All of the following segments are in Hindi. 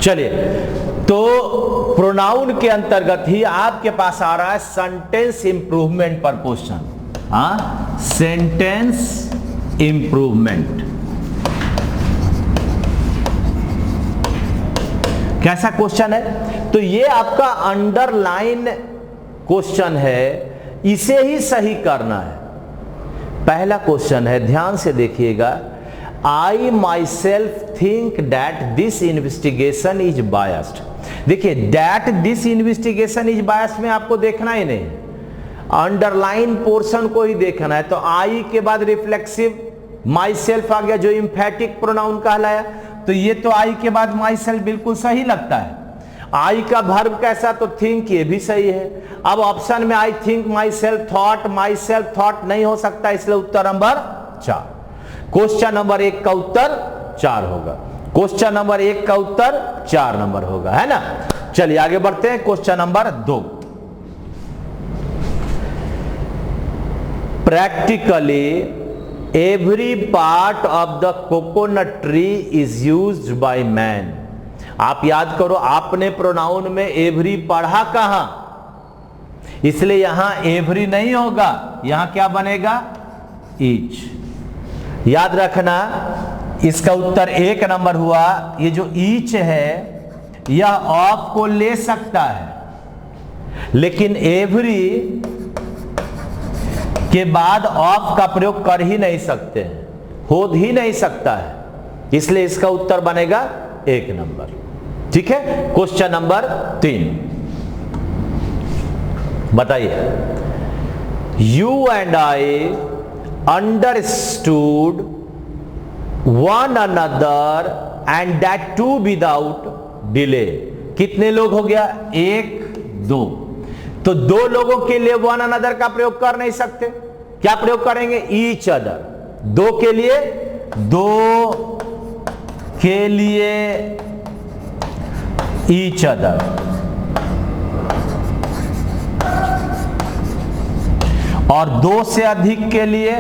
चलिए, तो प्रोनाउन के अंतर्गत ही आपके पास आ रहा है सेंटेंस इंप्रूवमेंट पर क्वेश्चन। सेंटेंस इंप्रूवमेंट कैसा क्वेश्चन है? तो ये आपका अंडरलाइन क्वेश्चन है, इसे ही सही करना है। पहला क्वेश्चन है, ध्यान से देखिएगा। I myself think that this investigation is biased. देखिए, that this investigation is biased में आपको देखना ही नहीं, अंडरलाइन पोर्शन को ही देखना है। तो आई के बाद रिफ्लेक्सिव माई सेल्फ आ गया, जो इंफेटिक प्रोनाउन कहलाया। तो ये तो आई के बाद माई सेल्फ बिल्कुल सही लगता है। आई का वर्ब कैसा? तो थिंक, ये भी सही है। अब ऑप्शन में I think my self thought नहीं हो सकता, इसलिए उत्तर नंबर 4। क्वेश्चन नंबर 1 का उत्तर 4 होगा। क्वेश्चन नंबर 1 का उत्तर 4 नंबर होगा, है ना। चलिए आगे बढ़ते हैं। Question number 2। Practically every part of the coconut tree is used by man. आप याद करो, आपने प्रोनाउन में एवरी पढ़ा कहां, इसलिए यहां एवरी नहीं होगा, यहां क्या बनेगा? ईच। याद रखना, इसका उत्तर 1 नंबर हुआ। ये जो ईच है यह ऑफ को ले सकता है, लेकिन एवरी के बाद ऑफ का प्रयोग कर ही नहीं सकते हैं, हो ही नहीं सकता है, इसलिए इसका उत्तर बनेगा 1 नंबर। ठीक है। क्वेश्चन नंबर 3 बताइए। You and I understood one another and that too without delay. कितने लोग हो गया? 1 2। तो 2 लोगों के लिए वन अनदर का प्रयोग कर नहीं सकते, क्या प्रयोग करेंगे? Each other. 2 के लिए ईच अदर। और 2 से अधिक के लिए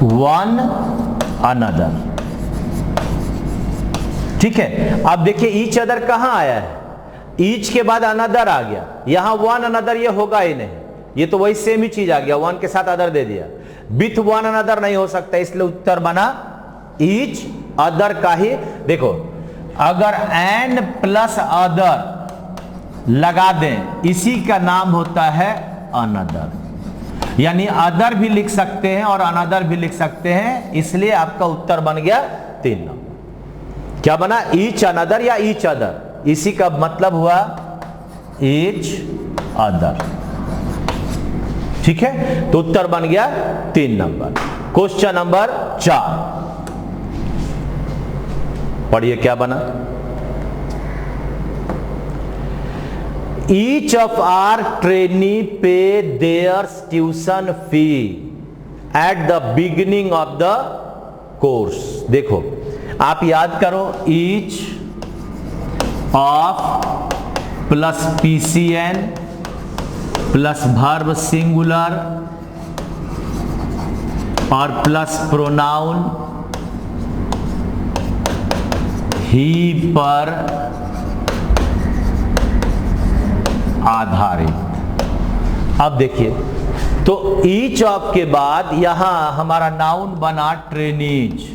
वन अनदर। ठीक है। अब देखिए ईच अदर कहां आया है? ईच के बाद अनदर आ गया, यहां वन अनदर ये होगा ही नहीं, ये तो वही सेम ही चीज आ गया, वन के साथ अदर दे दिया। विथ वन अनदर नहीं हो सकता, इसलिए उत्तर बना ईच अदर का ही। देखो, अगर एंड प्लस अदर लगा दें, इसी का नाम होता है अनदर। यानी अदर भी लिख सकते हैं और अनदर भी लिख सकते हैं, इसलिए आपका उत्तर बन गया 3 नंबर। क्या बना? ईच अनदर या ईच अदर, इसी का मतलब हुआ ईच अदर। ठीक है। तो उत्तर बन गया 3 नंबर। क्वेश्चन नंबर 4 पढ़िए क्या बना। Each of our trainee pay their tuition fee at the beginning of the course. देखो, आप याद करो, each of plus PCN plus verb singular और प्लस प्रोनाउन ही पर आधारित। अब देखिए, तो ईच ऑफ के बाद यहां हमारा नाउन बना ट्रेनीज।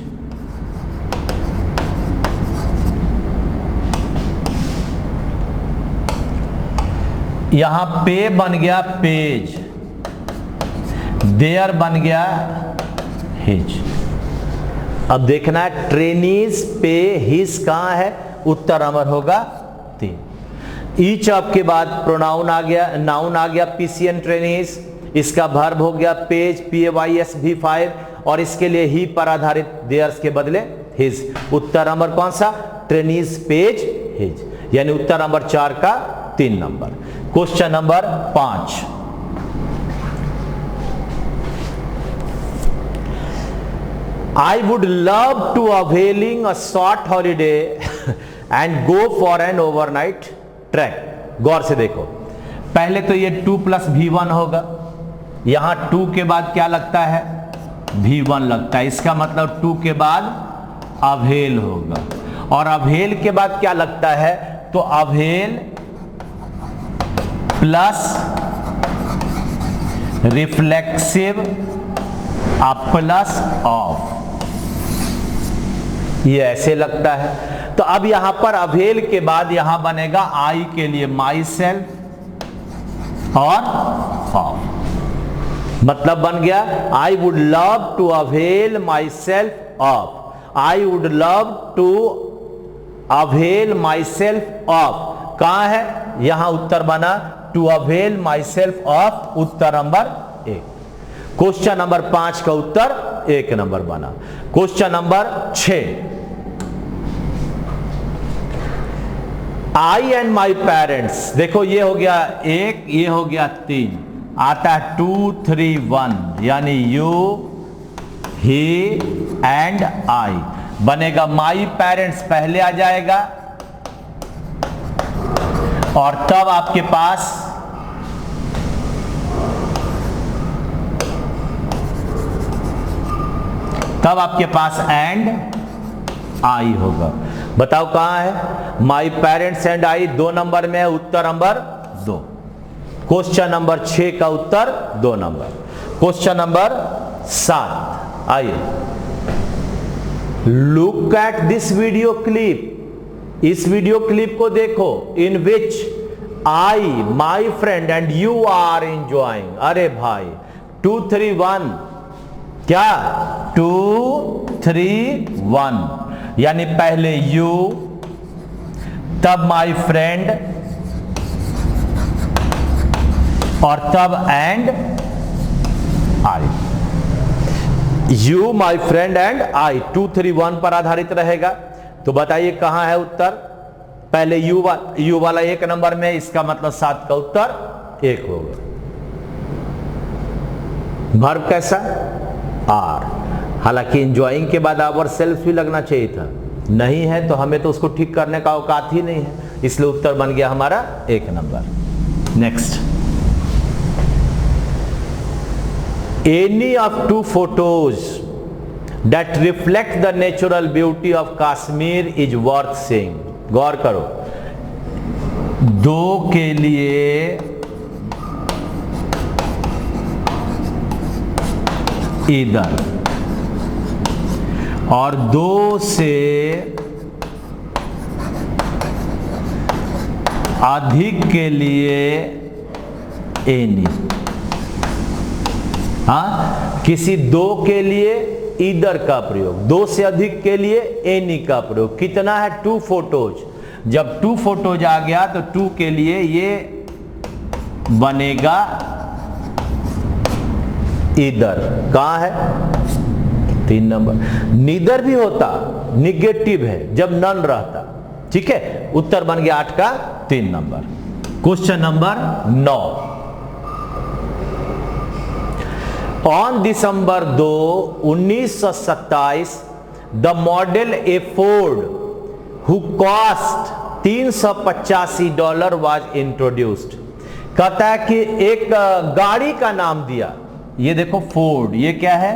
यहां पे बन गया पेज, देयर बन गया हिज। अब देखना है ट्रेनीज पे हिज कहां है, उत्तर नंबर होगा 3। ईच ऑफ के बाद प्रोनाउन आ गया, नाउन आ गया पीसीएन ट्रेनीज, इसका वर्ब हो गया पेज PAYS V5 और इसके लिए ही पर आधारित देयर्स के बदले हिज। उत्तर नंबर कौन सा? ट्रेनीज पेज हिज, यानी उत्तर नंबर 4 का 3 number. Question number 5। I would love to availing a short holiday and go for an overnight trek। गौर से देखो, पहले तो ये 2 + V1 होगा, यहां 2 के बाद क्या लगता है, V1 लगता है, इसका मतलब 2 के बाद अवेल होगा, और अवेल के बाद क्या लगता है, तो avail plus reflexive plus of, ये ऐसे लगता है। तो अब यहां पर अवेल के बाद यहां बनेगा आई के लिए माई सेल्फ और ऑफ, मतलब बन गया I would love to avail myself off, I would love to avail myself off. कहां है, यहां उत्तर बना to avail myself off, उत्तर नंबर 1। क्वेश्चन नंबर 5 का उत्तर 1 नंबर बना। Question number 6, I and my parents, देखो ये हो गया 1, ये हो गया 3, आता है 2 3 1, यानी यू ही एंड आई, बनेगा माई पेरेंट्स पहले आ जाएगा, और तब आपके पास एंड आई होगा। बताओ कहां है, my parents and I 2 number में है, उत्तर नंबर 2। क्वेश्चन नंबर 6 का उत्तर 2 नंबर। क्वेश्चन नंबर 7, आइए look at this video clip, इस वीडियो क्लिप को देखो, in which I my friend and you are enjoying. अरे भाई 2 3 1, क्या 2 3 1, यानी पहले यू, तब माई फ्रेंड, और तब and I. You my friend and I 2 3 1 पर आधारित रहेगा। तो बताइए कहां है उत्तर, पहले यू वाला 1 नंबर में, इसका मतलब 7 का उत्तर 1 होगा। वर्ब कैसा, आर, हालांकि एंजॉइंग के बाद आवर सेल्फ भी लगना चाहिए था, नहीं है तो हमें तो उसको ठीक करने का औकात ही नहीं है, इसलिए उत्तर बन गया हमारा 1 number. Next, any of 2 photos that reflect the natural beauty of Kashmir is worth seeing. गौर करो, 2 के लिए इधर और 2 से अधिक के लिए एनी। हाँ, किसी 2 के लिए इधर का प्रयोग, 2 से अधिक के लिए एनी का प्रयोग। कितना है, 2 फोटोज, जब 2 फोटोज आ गया तो 2 के लिए ये बनेगा इधर। कहां है, 3 नंबर। नीदर भी होता, निगेटिव है जब नन रहता, ठीक है, उत्तर बन गया 8 का 3 number. Question number 9, on December 2 1927 the model A Ford who cost $385 was introduced. कहता है कि एक गाड़ी का नाम दिया, ये देखो फोर्ड, ये क्या है,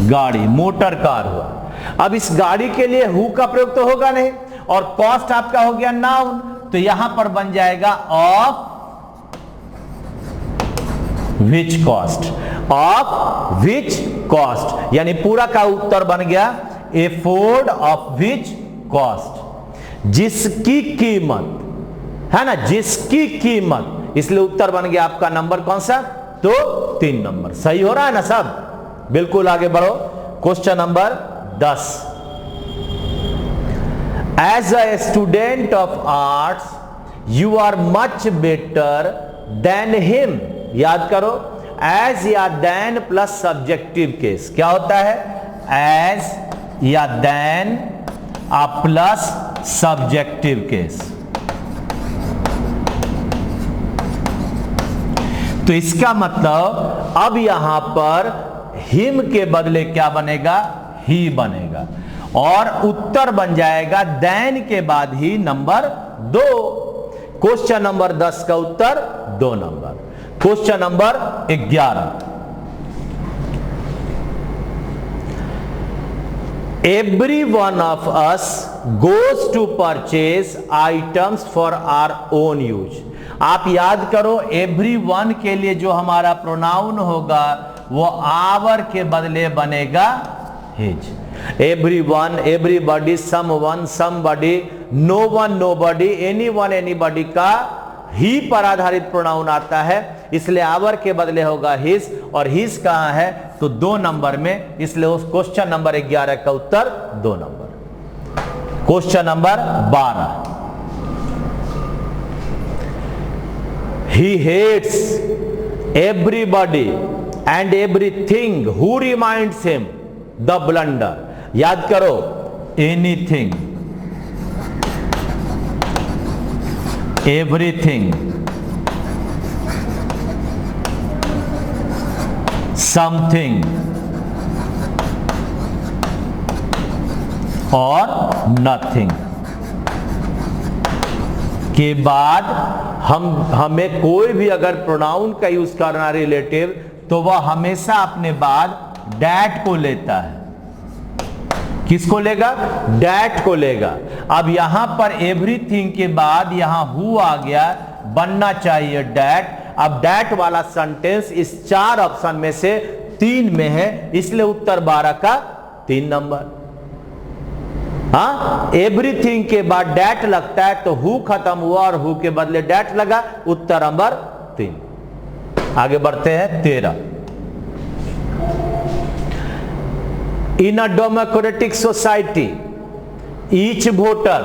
गाड़ी, मोटर कार हुआ। अब इस गाड़ी के लिए हु का प्रयोग तो होगा नहीं, और कॉस्ट आपका हो गया नाउन, तो यहां पर बन जाएगा of which cost, of which cost, यानी पूरा का उत्तर बन गया ए फोर्ड ऑफ विच कॉस्ट, जिसकी कीमत है ना, जिसकी कीमत, इसलिए उत्तर बन गया आपका नंबर कौन सा, तो 3 नंबर। सही हो रहा है ना सब, बिल्कुल आगे बढ़ो। Question number 10, as a student of arts you are much better than him. याद करो, एज या देन प्लस सब्जेक्टिव केस क्या होता है, एज या देन प्लस सब्जेक्टिव केस। तो इसका मतलब अब यहां पर हिम के बदले क्या बनेगा, ही बनेगा, और उत्तर बन जाएगा देन के बाद ही नंबर 2। क्वेश्चन नंबर 10 का उत्तर 2 नंबर। Question number 11, every one of us goes to purchase items for our own use. आप याद करो, एवरी वन के लिए जो हमारा प्रोनाउन होगा वो आवर के बदले बनेगा his. Every one, everybody, some one, somebody, no one, nobody, any one, anybody का ही पर आधारित प्रोनाउन आता है, इसलिए आवर के बदले होगा हिज। और हिज कहां है? तो 2 नंबर में, इसलिए उस क्वेश्चन नंबर 11 का उत्तर 2 नंबर। Question number 12, he hates everybody and everything who reminds him the blunder. याद करो, एनीथिंग, एवरीथिंग, समथिंग और नथिंग के बाद हमें कोई भी अगर प्रोनाउन का यूज करना रिलेटिव, तो वह हमेशा अपने बाद डैट को लेता है। किसको लेगा? डैट को लेगा। अब यहां पर एवरीथिंग के बाद यहां हु आ गया, बनना चाहिए डैट। अब डैट वाला सेंटेंस इस 4 ऑप्शन में से 3 में है, इसलिए उत्तर 12 का 3 नंबर। हाँ, एवरीथिंग के बाद डैट लगता है तो हु खत्म हुआ और हु के बदले डैट लगा, उत्तर नंबर 3। आगे बढ़ते हैं 13, in a democratic society each voter,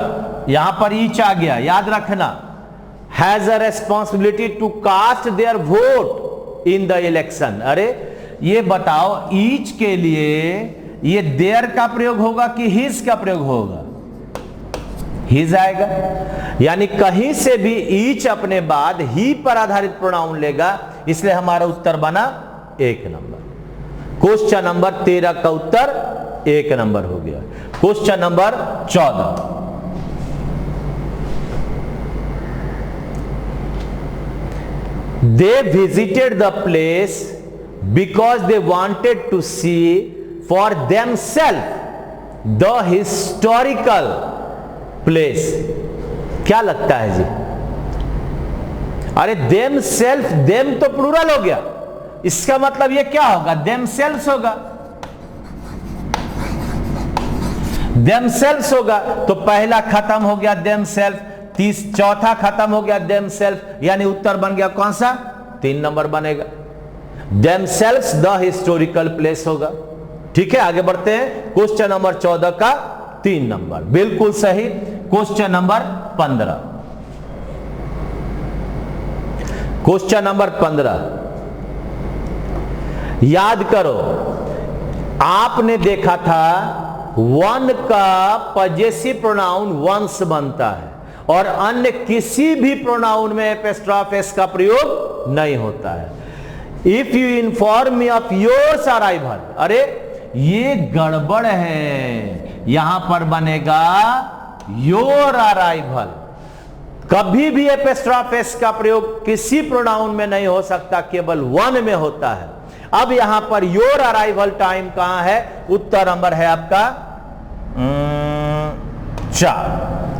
यहां पर ईच आ गया, याद रखना, has a responsibility to cast their vote in the election. अरे ये बताओ, ईच के लिए ये देयर का प्रयोग होगा कि हिज का प्रयोग होगा? हिज आएगा, यानी कहीं से भी ईच अपने बाद ही पर आधारित प्रोनाउन लेगा, इसलिए हमारा उत्तर बना 1 नंबर। क्वेश्चन नंबर 13 का उत्तर 1 नंबर हो गया। Question number 14, they visited the place because they wanted to see for themselves the historical place। क्या लगता है जी? अरे themselves, them तो प्लूरल हो गया, इसका मतलब ये क्या होगा? themselves होगा, themselves होगा। तो पहला खत्म हो गया themselves, चौथा खत्म हो गया themselves, यानी उत्तर बन गया कौन सा? 3 नंबर बनेगा। themselves द हिस्टोरिकल प्लेस होगा। ठीक है, आगे बढ़ते हैं। क्वेश्चन नंबर 14 का 3 नंबर बिल्कुल सही। क्वेश्चन नंबर 15, क्वेश्चन नंबर 15, याद करो, आपने देखा था वन का पजेसिव प्रोनाउन वंस बनता है और अन्य किसी भी प्रोनाउन में एपिस्ट्रॉफ एस का प्रयोग नहीं होता है। If you inform me of yours arrival, अरे ये गड़बड़ है, यहां पर बनेगा योर अराइवल। कभी भी एपिस्ट्रॉफ एस का प्रयोग किसी प्रोनाउन में नहीं हो सकता, केवल वन में होता है। अब यहां पर योर अराइवल टाइम कहां है? उत्तर नंबर है आपका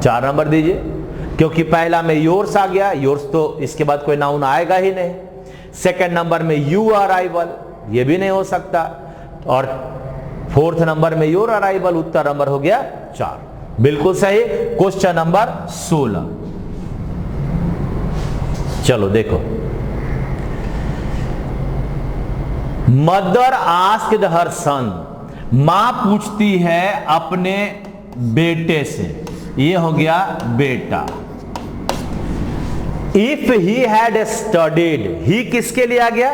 4 नंबर दीजिए, क्योंकि पहला में योर्स आ गया, योर्स तो इसके बाद कोई नाउन आएगा ही नहीं। सेकंड नंबर में यू अराइवल, ये भी नहीं हो सकता, और 4th नंबर में योर अराइवल, उत्तर नंबर हो गया 4, बिल्कुल सही। क्वेश्चन नंबर 16, चलो देखो, मदर आस्क्ड हर सन, मां पूछती है अपने बेटे से, ये हो गया बेटा। इफ ही हैड स्टडीड, ही किसके लिए आ गया?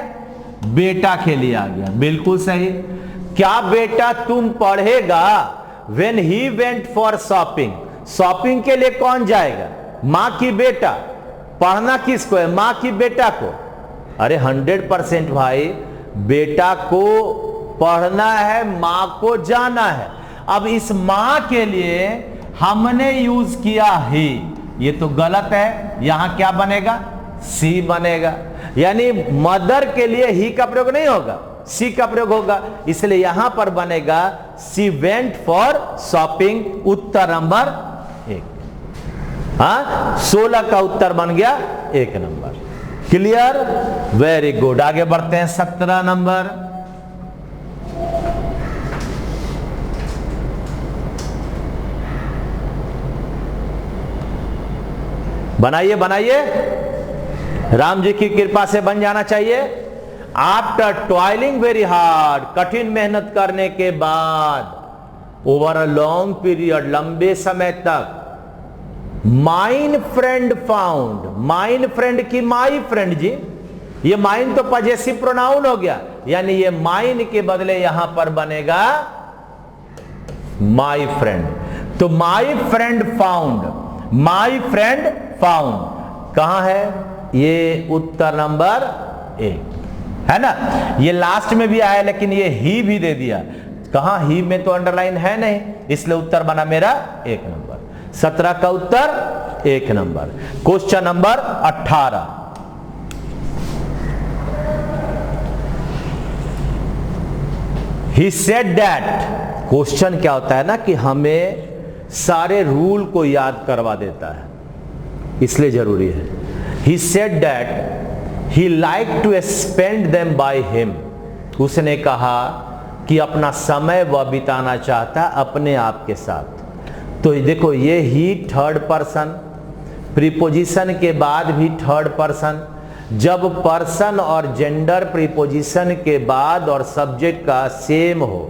बेटा के लिए आ गया, बिल्कुल सही। क्या बेटा तुम पढ़ेगा? When he went for shopping, shopping के लिए कौन जाएगा? मां की बेटा। पढ़ना किसको है? मां की बेटा को। अरे 100% भाई, बेटा को पढ़ना है, मां को जाना है। अब इस मां के लिए हमने यूज किया ही, ये तो गलत है, यहां क्या बनेगा? सी बनेगा। यानी मदर के लिए ही का प्रयोग नहीं होगा, सी का प्रयोग होगा, इसलिए यहां पर बनेगा सी वेंट फॉर शॉपिंग, उत्तर नंबर 1। हाँ, 16 का उत्तर बन गया 1 नंबर। Clear, very good. आगे बढ़ते हैं 17 नंबर। बनाइए बनाइए, राम जी की कृपा से बन जाना चाहिए। आफ्टर टॉयलिंग वेरी हार्ड, कठिन मेहनत करने के बाद, ओवर अ लॉन्ग पीरियड, लंबे समय तक, mine friend found, mine friend की माई फ्रेंड जी, ये माइन तो पजेसिव प्रोनाउन हो गया, यानी ये माइन के बदले यहां पर बनेगा माई फ्रेंड। तो my friend found, my friend found कहां है? ये उत्तर नंबर 1 है ना। ये लास्ट में भी आया, लेकिन ये ही भी दे दिया। कहां? ही में तो अंडरलाइन है नहीं, इसलिए उत्तर बना मेरा 1 नंबर। 17 का उत्तर 1 number. Question number 18। He said that, question क्या होता है ना कि हमें सारे रूल को याद करवा देता है, इसलिए जरूरी है। He said that he liked to spend them by him, उसने कहा कि अपना समय वह बिताना चाहता अपने आप के साथ। तो देखो, ये ही थर्ड पर्सन, प्रीपोजिशन के बाद भी थर्ड पर्सन। जब पर्सन और जेंडर प्रीपोजिशन के बाद और सब्जेक्ट का सेम हो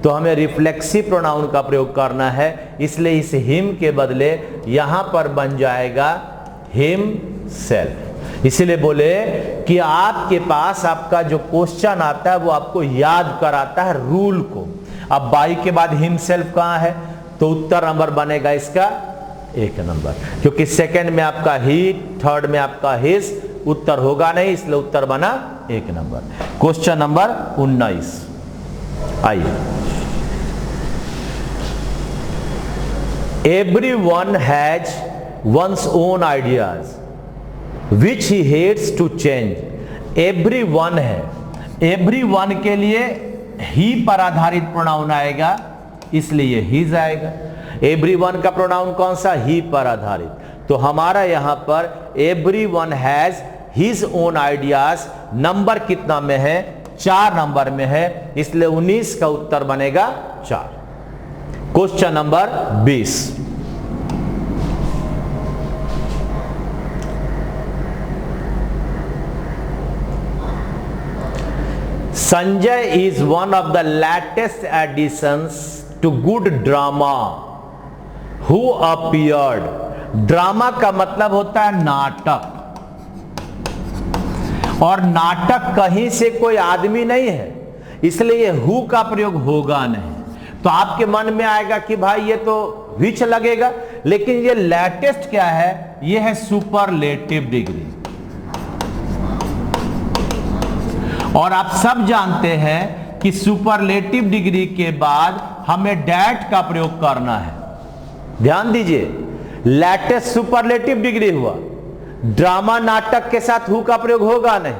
तो हमें रिफ्लेक्सिव प्रोनाउन का प्रयोग करना है, इसलिए इस हिम के बदले यहां पर बन जाएगा हिम सेल्फ। इसलिए बोले कि आपके पास आपका जो क्वेश्चन आता है वो आपको याद कराता है रूल को। अब बाई के बाद हिम सेल्फ कहां है? तो उत्तर नंबर बनेगा इसका 1 नंबर, क्योंकि सेकंड में आपका ही, थर्ड में आपका हिज, उत्तर होगा नहीं, इसलिए उत्तर बना 1 नंबर। क्वेश्चन नंबर 19 आइए। Everyone has one's own ideas which he hates to change. Everyone है, everyone के लिए ही पर आधारित प्रोनाउन आएगा, इसलिए his आएगा। everyone का प्रोनाउन कौन सा? ही पर आधारित। तो हमारा यहां पर everyone has his own ideas, number कितना में है? 4 नंबर में है, इसलिए 19 का उत्तर बनेगा 4। Question number 20। Sanjay is one of the latest additions to good drama who appeared. Drama का मतलब होता है नाटक, और नाटक कहीं से कोई आदमी नहीं है, इसलिए हु का प्रयोग होगा नहीं। तो आपके मन में आएगा कि भाई ये तो विच लगेगा, लेकिन ये लेटेस्ट क्या है? ये है सुपरलेटिव डिग्री। और आप सब जानते हैं कि सुपरलेटिव डिग्री के बाद हमें डैट का प्रयोग करना है। ध्यान दीजिए, लेटेस्ट सुपरलेटिव डिग्री हुआ, ड्रामा नाटक के साथ हु का प्रयोग होगा नहीं,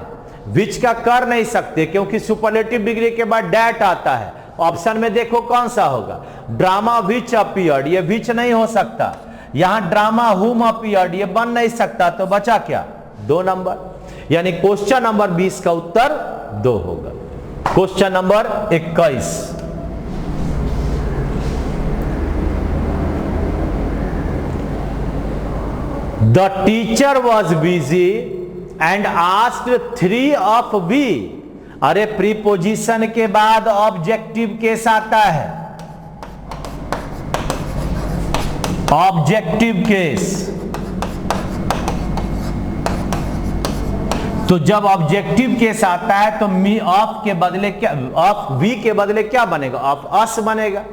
विच का कर नहीं सकते क्योंकि सुपरलेटिव डिग्री के बाद डैट आता है। ऑप्शन में देखो कौन सा होगा? ड्रामा विच अपीयर्ड, ये विच नहीं हो सकता। यहां ड्रामा हुम अपीयर्ड, ये बन नहीं सकता। तो बचा क्या? 2 नंबर, यानी क्वेश्चन नंबर 20 का उत्तर 2 होगा। Question number 21। The teacher was busy and asked 3 of we. अरे प्रीपोजिशन के बाद ऑब्जेक्टिव केस आता है, ऑब्जेक्टिव केस। तो जब ऑब्जेक्टिव केस आता है तो मी ऑफ के बदले क्या, ऑफ वी के बदले क्या बनेगा? ऑफ अस बनेगा।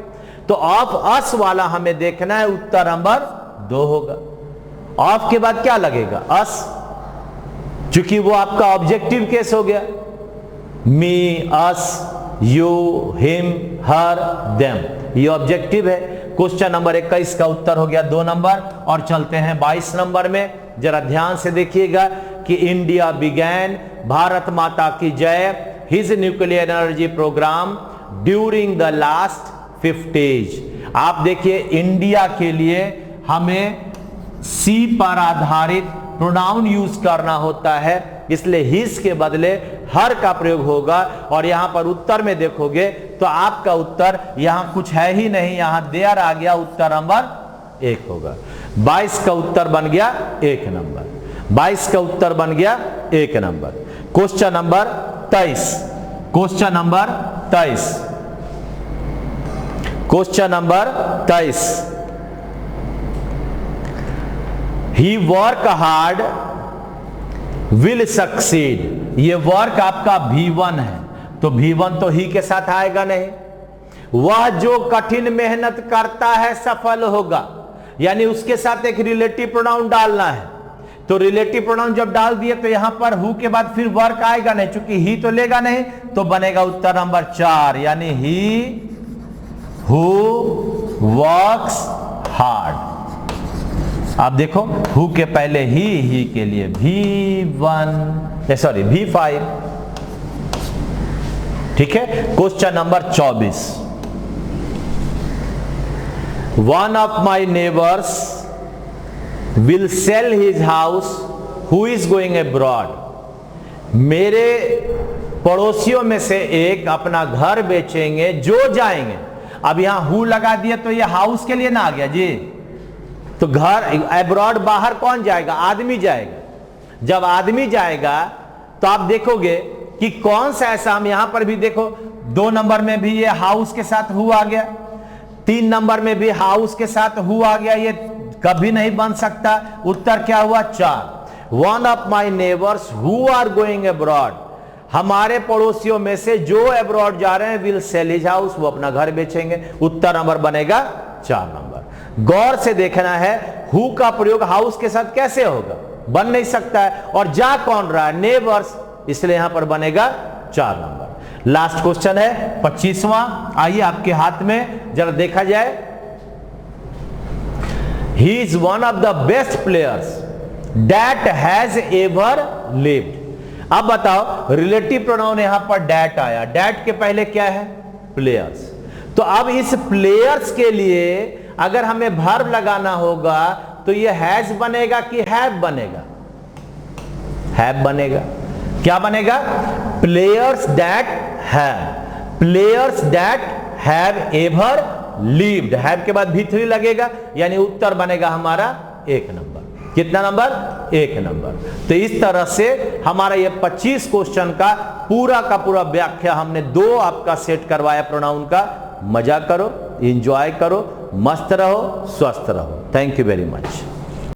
तो ऑफ अस वाला हमें देखना है, उत्तर नंबर 2 होगा। ऑफ के बाद क्या लगेगा? अस, क्योंकि वो आपका ऑब्जेक्टिव केस हो गया। मी, अस, यू, हिम, हर, देम, ये ऑब्जेक्टिव है। क्वेश्चन नंबर 21 का उत्तर हो गया 2 नंबर। और चलते हैं 22 नंबर में। जरा ध्यान से देखिएगा कि इंडिया बिगैन, भारत माता की जय, his nuclear energy program during the last 50s। आप देखिए इंडिया के लिए हमें सी पर आधारित प्रोनाउन यूज करना होता है, इसलिए हिज के बदले हर का प्रयोग होगा। और यहां पर उत्तर में देखोगे तो आपका उत्तर यहां कुछ है ही नहीं, यहां देयर आ गया, उत्तर नंबर 1 होगा। 22 का उत्तर बन गया 1 नंबर, 22 का उत्तर बन गया 1 number. Question number 23, question number 23, question number 23। He work hard will succeed. ये वर्क आपका V1 है, तो V1 तो ही के साथ आएगा नहीं। वह जो कठिन मेहनत करता है सफल होगा, यानी उसके साथ एक रिलेटिव प्रोनाउन डालना है। तो रिलेटिव प्रोनाउन जब डाल दिए तो यहां पर हु के बाद फिर वर्क आएगा नहीं, चूंकि ही तो लेगा नहीं, तो बनेगा उत्तर नंबर 4, यानी ही हु वर्क्स हार्ड। आप देखो हु के पहले ही के लिए V5, ठीक है। Question number 24। One of my neighbours will sell his house who is going abroad. मेरे पड़ोसियों में से एक अपना घर बेचेंगे जो जाएंगे। अब यहां हु लगा दिया तो ये हाउस के लिए ना आ गया जी, तो घर अब्रॉड बाहर कौन जाएगा? आदमी जाएगा। जब आदमी जाएगा तो आप देखोगे कि कौन सा ऐसा, हम यहां पर भी देखो 2 नंबर में भी ये हाउस के साथ हु आ गया, 3 नंबर में भी हाउस के साथ हु आ गया, ये कभी नहीं बन सकता। उत्तर क्या हुआ? 4। One of my neighbours who are going abroad, हमारे पड़ोसियों में से जो अब्रॉड जा रहे हैं, विल सेल हिज हाउस, वो अपना घर बेचेंगे। उत्तर नंबर बनेगा 4 नंबर। गौर से देखना है हु का प्रयोग हाउस के साथ कैसे होगा, बन नहीं सकता है। और जा कौन रहा है? नेबर्स, इसलिए यहां पर बनेगा 4 नंबर। लास्ट क्वेश्चन है 25वां, आइए आपके हाथ में जरा देखा जाए। He is one of the best players that has ever lived. अब बताओ, रिलेटिव प्रोनाउन यहां पर डैट आया, डैट के पहले क्या है? प्लेयर्स। तो अब इस प्लेयर्स के लिए अगर हमें वर्ब लगाना होगा तो ये हैज बनेगा कि हैव बनेगा? हैव बनेगा। क्या बनेगा? Players that have, players that have ever lived. Have के बाद V3 लगेगा, यानी उत्तर बनेगा हमारा 1 नंबर। कितना नंबर? 1 नंबर। तो इस तरह से हमारा ये 25 क्वेश्चन का पूरा व्याख्या हमने 2 आपका सेट करवाया प्रोनाउन का। मजा करो, एंजॉय करो, मस्त रहो, स्वस्थ रहो। Thank you very much.